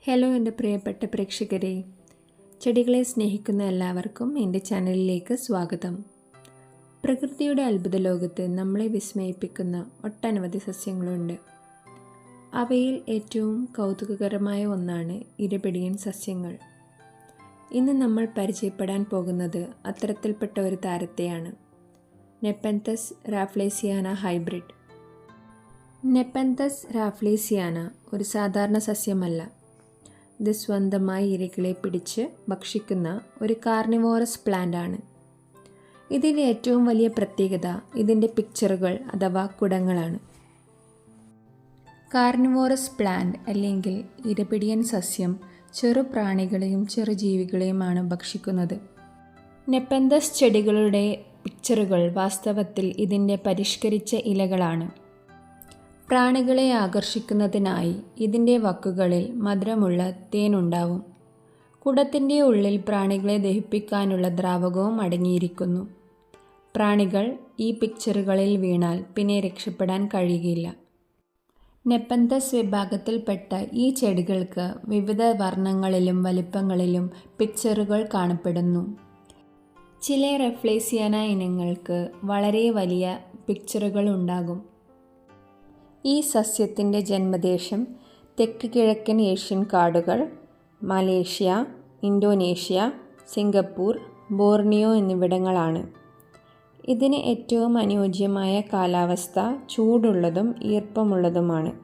Hello എൻ്റെ പ്രിയപ്പെട്ട പ്രേക്ഷകരെ, ചെടികളെ സ്നേഹിക്കുന്ന എല്ലാവർക്കും എൻ്റെ ചാനലിലേക്ക് സ്വാഗതം. പ്രകൃതിയുടെ അത്ഭുത ലോകത്ത് നമ്മളെ വിസ്മയിപ്പിക്കുന്ന ഒട്ടനവധി സസ്യങ്ങളുണ്ട്. അവയിൽ ഏറ്റവും കൗതുകകരമായ ഒന്നാണ് ഇരപിടിയൻ സസ്യങ്ങൾ. ഇന്ന് നമ്മൾ പരിചയപ്പെടാൻ പോകുന്നത് അത്തരത്തിൽപ്പെട്ട ഒരു താരത്തെയാണ്, നെപ്പന്തസ് റാഫ്ലേസിയാന ഹൈബ്രിഡ്. നെപ്പന്തസ് റാഫ്ലേസിയാന ഒരു സാധാരണ സസ്യമല്ല. ഇത് സ്വന്തമായി ഇരകളെ പിടിച്ച് ഭക്ഷിക്കുന്ന ഒരു കാർണിവോറസ് പ്ലാന്റ് ആണ്. ഇതിൻ്റെ ഏറ്റവും വലിയ പ്രത്യേകത ഇതിൻ്റെ പിക്ചറുകൾ അഥവാ കുടങ്ങളാണ്. കാർണിവോറസ് പ്ലാന്റ് അല്ലെങ്കിൽ ഇരപിടിയൻ സസ്യം ചെറു പ്രാണികളെയും ചെറുജീവികളെയുമാണ് ഭക്ഷിക്കുന്നത്. നെപ്പന്തസ് ചെടികളുടെ പിക്ചറുകൾ വാസ്തവത്തിൽ ഇതിൻ്റെ പരിഷ്കരിച്ച ഇലകളാണ്. പ്രാണികളെ ആകർഷിക്കുന്നതിനായി ഇതിൻ്റെ വക്കുകളിൽ മധുരമുള്ള തേനുണ്ടാവും. കുടത്തിൻ്റെ ഉള്ളിൽ പ്രാണികളെ ദഹിപ്പിക്കാനുള്ള ദ്രാവകവും അടങ്ങിയിരിക്കുന്നു. പ്രാണികൾ ഈ പിക്ചറുകളിൽ വീണാൽ പിന്നെ രക്ഷപ്പെടാൻ കഴിയുകയില്ല. നെപ്പന്തസ് വിഭാഗത്തിൽപ്പെട്ട ഈ ചെടികൾക്ക് വിവിധ വർണ്ണങ്ങളിലും വലിപ്പങ്ങളിലും പിക്ചറുകൾ കാണപ്പെടുന്നു. ചില റഫ്ലേസിയാന ഇനങ്ങൾക്ക് വളരെ വലിയ പിക്ചറുകൾ ഉണ്ടാകും. ഈ സസ്യത്തിൻ്റെ ജന്മദേശം തെക്ക് കിഴക്കൻ ഏഷ്യൻ കാടുകൾ, മലേഷ്യ, ഇന്തോനേഷ്യ, സിംഗപ്പൂർ, ബോർണിയോ എന്നിവിടങ്ങളാണ്. ഇതിന് ഏറ്റവും അനുയോജ്യമായ കാലാവസ്ഥ ചൂടുള്ളതും ഈർപ്പമുള്ളതുമാണ്.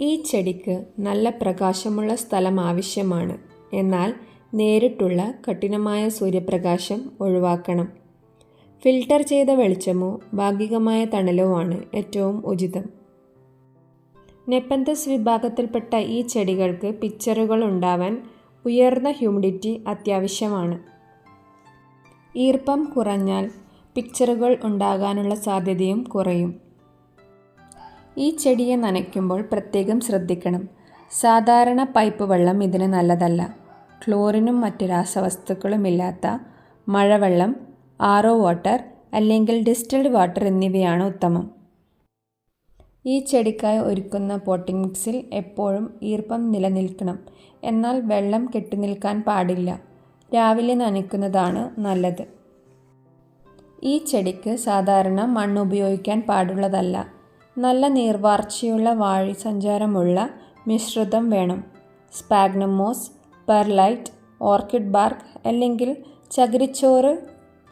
ഈ ചെടിക്ക് നല്ല പ്രകാശമുള്ള സ്ഥലം ആവശ്യമാണ്. എന്നാൽ നേരിട്ടുള്ള കഠിനമായ സൂര്യപ്രകാശം ഒഴിവാക്കണം. ഫിൽട്ടർ ചെയ്ത വെളിച്ചമോ ഭാഗികമായ തണലോ ആണ് ഏറ്റവും ഉചിതം. നെപ്പന്തസ് വിഭാഗത്തിൽപ്പെട്ട ഈ ചെടികൾക്ക് പിക്ചറുകൾ ഉണ്ടാവാൻ ഉയർന്ന ഹ്യൂമിഡിറ്റി അത്യാവശ്യമാണ്. ഈർപ്പം കുറഞ്ഞാൽ പിക്ചറുകൾ ഉണ്ടാകാനുള്ള സാധ്യതയും കുറയും. ഈ ചെടിയെ നനയ്ക്കുമ്പോൾ പ്രത്യേകം ശ്രദ്ധിക്കണം. സാധാരണ പൈപ്പ് വെള്ളം ഇതിന് നല്ലതല്ല. ക്ലോറിനും മറ്റ് രാസവസ്തുക്കളുമില്ലാത്ത മഴവെള്ളം, RO വാട്ടർ അല്ലെങ്കിൽ ഡിസ്റ്റിൽഡ് വാട്ടർ എന്നിവയാണ് ഉത്തമം. ഈ ചെടിക്കായി ഒരുക്കുന്ന പോട്ടിംഗ് മിക്സിൽ എപ്പോഴും ഈർപ്പം നിലനിൽക്കണം. എന്നാൽ വെള്ളം കെട്ടിനിൽക്കാൻ പാടില്ല. രാവിലെ നനയ്ക്കുന്നതാണ് നല്ലത്. ഈ ചെടിക്ക് സാധാരണ മണ്ണ് ഉപയോഗിക്കാൻ പാടുള്ളതല്ല. നല്ല നീർവാർച്ചയുള്ള വായുസഞ്ചാരമുള്ള മിശ്രിതം വേണം. Sphagnum moss, perlite, orchid bark അല്ലെങ്കിൽ ചകിരിച്ചോറ്,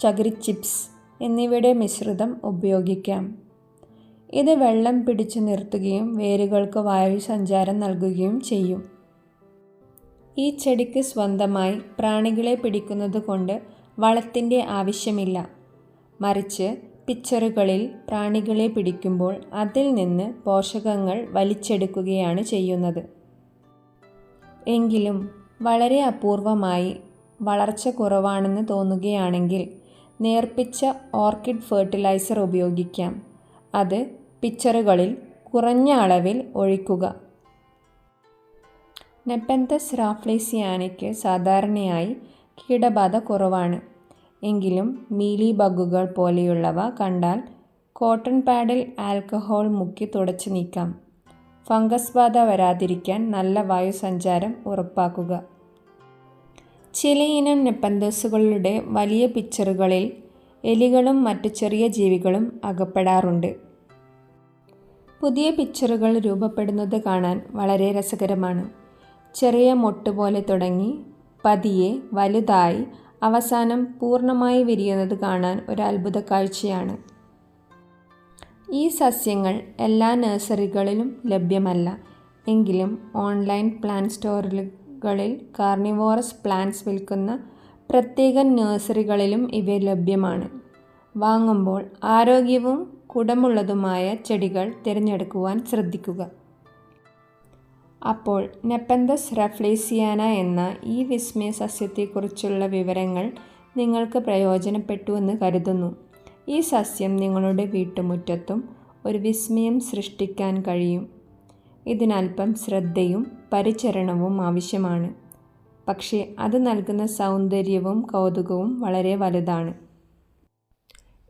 ചകിരി ചിപ്സ് എന്നിവയുടെ മിശ്രിതം ഉപയോഗിക്കാം. ഇത് വെള്ളം പിടിച്ചു നിർത്തുകയും വേരുകൾക്ക് വായുസഞ്ചാരം നൽകുകയും ചെയ്യും. ഈ ചെടിക്ക് സ്വന്തമായി പ്രാണികളെ പിടിക്കുന്നത് കൊണ്ട് വളത്തിൻ്റെ ആവശ്യമില്ല. മറിച്ച് പിക്ചറുകളിൽ പ്രാണികളെ പിടിക്കുമ്പോൾ അതിൽ നിന്ന് പോഷകങ്ങൾ വലിച്ചെടുക്കുകയാണ് ചെയ്യുന്നത്. എങ്കിലും വളരെ അപൂർവമായി വളർച്ച കുറവാണെന്ന് തോന്നുകയാണെങ്കിൽ നേർപ്പിച്ച ഓർക്കിഡ് ഫെർട്ടിലൈസർ ഉപയോഗിക്കാം. അത് പിക്ചറുകളിൽ കുറഞ്ഞ അളവിൽ ഒഴിക്കുക. നെപ്പന്തസ് റാഫ്ലേസിയാനയ്ക്ക് സാധാരണയായി കീടബാധ കുറവാണ്. എങ്കിലും മീലി ബഗുകൾ പോലെയുള്ളവ കണ്ടാൽ കോട്ടൺ പാഡിൽ ആൽക്കഹോൾ മുക്കി തുടച്ചു നീക്കാം. ഫംഗസ് ബാധ വരാതിരിക്കാൻ നല്ല വായുസഞ്ചാരം ഉറപ്പാക്കുക. ചിലയിനം നെപ്പന്തസുകളുടെ വലിയ പിക്ചറുകളിൽ എലികളും മറ്റ് ചെറിയ ജീവികളും അകപ്പെടാറുണ്ട്. പുതിയ പിക്ചറുകൾ രൂപപ്പെടുന്നത് കാണാൻ വളരെ രസകരമാണ്. ചെറിയ മൊട്ട് പോലെ തുടങ്ങി പതിയെ വലുതായി അവസാനം പൂർണ്ണമായി വിരിയുന്നത് കാണാൻ ഒരു അത്ഭുത കാഴ്ചയാണ്. ഈ സസ്യങ്ങൾ എല്ലാ നഴ്സറികളിലും ലഭ്യമല്ല. എങ്കിലും ഓൺലൈൻ പ്ലാന്റ് സ്റ്റോറുകളിൽ കാർണിവോറസ് പ്ലാന്റ്സ് വിൽക്കുന്ന പ്രത്യേക നഴ്സറികളിലും ഇവ ലഭ്യമാണ്. വാങ്ങുമ്പോൾ ആരോഗ്യവും കുടമുള്ളതുമായ ചെടികൾ തിരഞ്ഞെടുക്കുവാൻ ശ്രദ്ധിക്കുക. അപ്പോൾ നെപ്പന്തസ് റാഫ്ലേസിയാന എന്ന ഈ വിസ്മയ സസ്യത്തെക്കുറിച്ചുള്ള വിവരങ്ങൾ നിങ്ങൾക്ക് പ്രയോജനപ്പെട്ടുവെന്ന് കരുതുന്നു. ഈ സസ്യം നിങ്ങളുടെ വീട്ടുമുറ്റത്തും ഒരു വിസ്മയം സൃഷ്ടിക്കാൻ കഴിയും. ഇതിനൽപ്പം ശ്രദ്ധയും പരിചരണവും ആവശ്യമാണ്. പക്ഷേ അത് നൽകുന്ന സൗന്ദര്യവും കൗതുകവും വളരെ വലുതാണ്.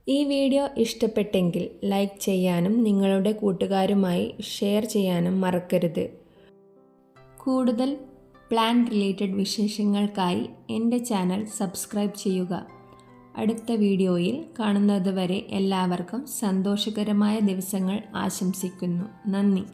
ഈ വീഡിയോ ഇഷ്ടപ്പെട്ടെങ്കിൽ ലൈക്ക് ചെയ്യാനും നിങ്ങളുടെ കൂട്ടുകാരുമായി ഷെയർ ചെയ്യാനും മറക്കരുത്. കൂടുതൽ പ്ലാന്റ് റിലേറ്റഡ് വിശേഷങ്ങൾക്കായി എൻ്റെ ചാനൽ സബ്സ്ക്രൈബ് ചെയ്യുക. അടുത്ത വീഡിയോയിൽ കാണുന്നതുവരെ എല്ലാവർക്കും സന്തോഷകരമായ ദിവസങ്ങൾ ആശംസിക്കുന്നു. നന്ദി.